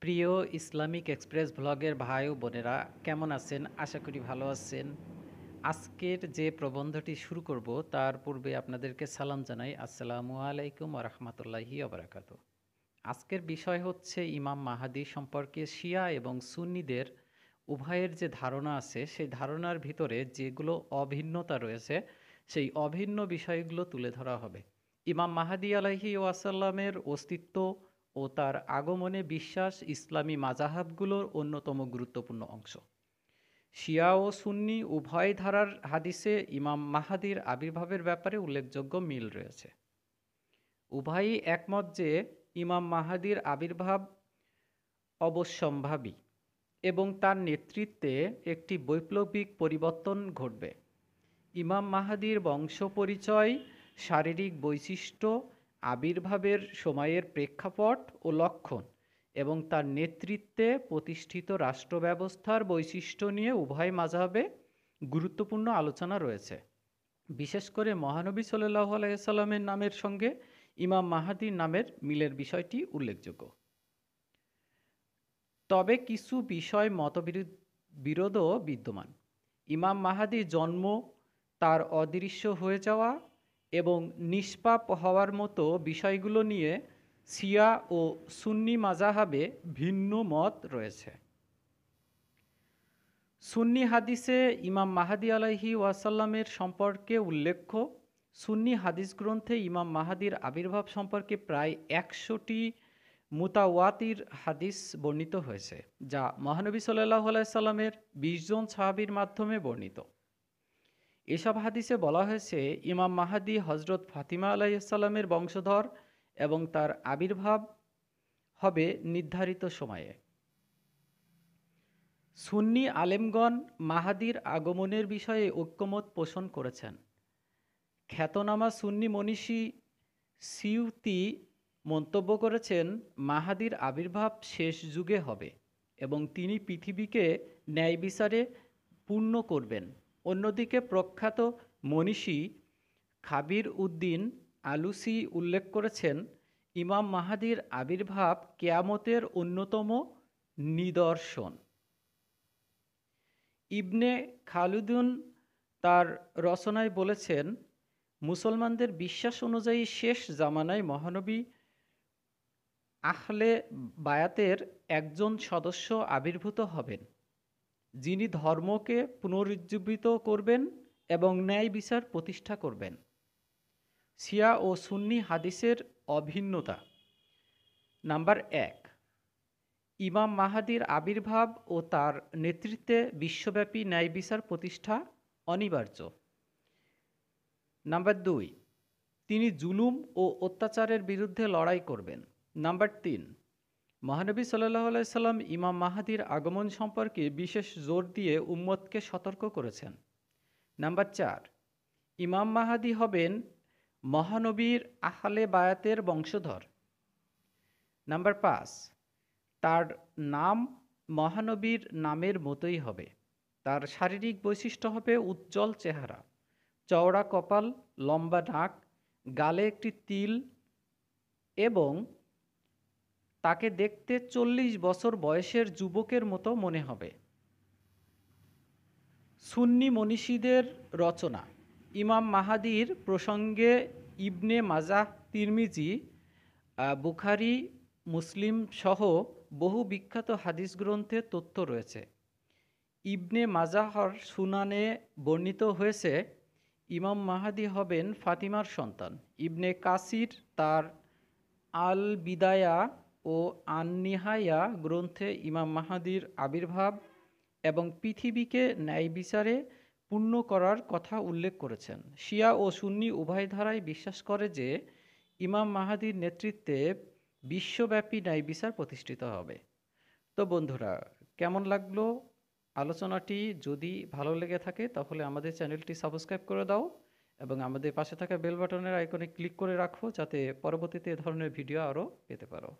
প্রিয় Islamic express ব্লগের ভাই ও বোনেরা কেমন আছেন? আশা করি ভালো আছেন। আজকের যে প্রবন্ধটি শুরু করব তার পূর্বে আপনাদেরকে সালাম জানাই। আসসালামু আলাইকুম ওয়া রাহমাতুল্লাহি ওয়া বারাকাতুহু। আজকের বিষয় হচ্ছে ইমাম মাহাদি সম্পর্কে শিয়া এবং সুন্নিদের উভয়ের যে ধারণা আছে সেই ধারণার ভিতরে যেগুলো অভিন্নতা রয়েছে সেই অভিন্ন বিষয়গুলো তুলে ধরা হবে। ইমাম মাহাদি আলাইহি ওয়াসাল্লামের অস্তিত্ব ও তার আগমনে বিশ্বাস ইসলামী মাজাহাবগুলোর অন্যতম গুরুত্বপূর্ণ অংশ। শিয়া ও সুন্নি উভয় ধারার হাদিসে ইমাম মাহাদির আবির্ভাবের ব্যাপারে উল্লেখযোগ্য মিল রয়েছে। উভয়ই একমত যে ইমাম মাহাদির আবির্ভাব অবশ্যম্ভাবী এবং তার নেতৃত্বে একটি বৈপ্লবিক পরিবর্তন ঘটবে। ইমাম মাহাদির বংশ পরিচয়, শারীরিক বৈশিষ্ট্য, আবির্ভাবের সময়ের প্রেক্ষাপট ও লক্ষণ এবং তার নেতৃত্বে প্রতিষ্ঠিত রাষ্ট্র ব্যবস্থার বৈশিষ্ট্য নিয়ে উভয় মাযহাবে গুরুত্বপূর্ণ আলোচনা রয়েছে। বিশেষ করে মহানবী সাল্লাল্লাহু আলাইহি সাল্লামের নামের সঙ্গে ইমাম মাহাদির নামের মিলের বিষয়টি উল্লেখযোগ্য। তবে কিছু বিষয় বিরোধও বিদ্যমান। ইমাম মাহাদির জন্ম, তার অদৃশ্য হয়ে যাওয়া এবং নিষ্পাপ হওয়ার মতো বিষয়গুলো নিয়ে শিয়া ও সুন্নি মাযহাবে ভিন্ন মত রয়েছে। সুন্নি হাদিসে ইমাম মাহাদি আলাইহি ওয়াসাল্লামের সম্পর্কে উল্লেখ্য, সুন্নি হাদিস গ্রন্থে ইমাম মাহাদির আবির্ভাব সম্পর্কে প্রায় ১০০টি মুতাওয়াতির হাদিস বর্ণিত হয়েছে, যা মহানবী সাল্লাল্লাহু আলাইহি সাল্লামের ২০ জন সাহাবীর মাধ্যমে বর্ণিত। এসব হাদিসে বলা হয়েছে ইমাম মাহাদি হজরত ফাতিমা আলাইহিস সালামের বংশধর এবং তার আবির্ভাব হবে নির্ধারিত সময়ে। সুন্নি আলেমগণ মাহাদির আগমনের বিষয়ে ঐক্যমত পোষণ করেছেন। খ্যাতনামা সুন্নি মনীষী সিউতি মন্তব্য করেছেন, মাহাদির আবির্ভাব শেষ যুগে হবে এবং তিনি পৃথিবীকে ন্যায় বিচারে পূর্ণ করবেন। অন্যদিকে প্রখ্যাত মনীষী খাবির উদ্দিন আলুসি উল্লেখ করেছেন, ইমাম মাহাদির আবির্ভাব কিয়ামতের অন্যতম নিদর্শন। ইবনে খালুদুন তার রচনায় বলেছেন, মুসলমানদের বিশ্বাস অনুযায়ী শেষ জামানায় মহানবী আহলে বায়াতের একজন সদস্য আবির্ভূত হবেন, যিনি ধর্মকে পুনরুজ্জীবিত করবেন এবং ন্যায় বিচার প্রতিষ্ঠা করবেন। শিয়া ও সুন্নি হাদিসের অভিন্নতা। নাম্বার ১, ইমাম মাহাদির আবির্ভাব ও তার নেতৃত্বে বিশ্বব্যাপী ন্যায় বিচার প্রতিষ্ঠা অনিবার্য। নাম্বার ২, তিনি জুলুম ও অত্যাচারের বিরুদ্ধে লড়াই করবেন। নাম্বার ৩, মহানবী সাল্লাল্লাহু আলাইহি সাল্লাম ইমাম মাহাদির আগমন সম্পর্কে বিশেষ জোর দিয়ে উম্মতকে সতর্ক করেছেন। নাম্বার ৪, ইমাম মাহাদি হবেন মহানবীর আহলে বায়াতের বংশধর। নাম্বার ৫, তার নাম মহানবীর নামের মতোই হবে। তার শারীরিক বৈশিষ্ট্য হবে উজ্জ্বল চেহারা, চওড়া কপাল, লম্বা নাক, গালে একটি তিল এবং তাকে দেখতে ৪০ বছর বয়সের যুবকের মতো মনে হবে। সুন্নি মনীষীদের রচনা। ইমাম মাহাদির প্রসঙ্গে ইবনে মাজাহ, তিরমিজি, বুখারী, মুসলিম সহ বহু বিখ্যাত হাদিস গ্রন্থে তথ্য রয়েছে। ইবনে মাজাহর সুনানে বর্ণিত হয়েছে, ইমাম মাহাদি হবেন ফাতিমার সন্তান। ইবনে কাসির তার আল বিদায়া ও আন নিহায়া গ্রন্থে ইমাম মাহাদির আবির্ভাব এবং পৃথিবীকে ন্যায় বিচারে পূর্ণ করার কথা উল্লেখ করেছেন। শিয়া ও সুন্নি উভয় ধারায় বিশ্বাস করে যে ইমাম মাহাদির নেতৃত্বে বিশ্বব্যাপী ন্যায় বিচার প্রতিষ্ঠিত হবে। তো বন্ধুরা, কেমন লাগলো আলোচনাটি? যদি ভালো লেগে থাকে তাহলে আমাদের চ্যানেলটি সাবস্ক্রাইব করে দাও এবং আমাদের পাশে থাকা বেল বাটনের আইকনে ক্লিক করে রাখো, যাতে পরবর্তীতে এ ধরনের ভিডিও আরও পেতে পারো।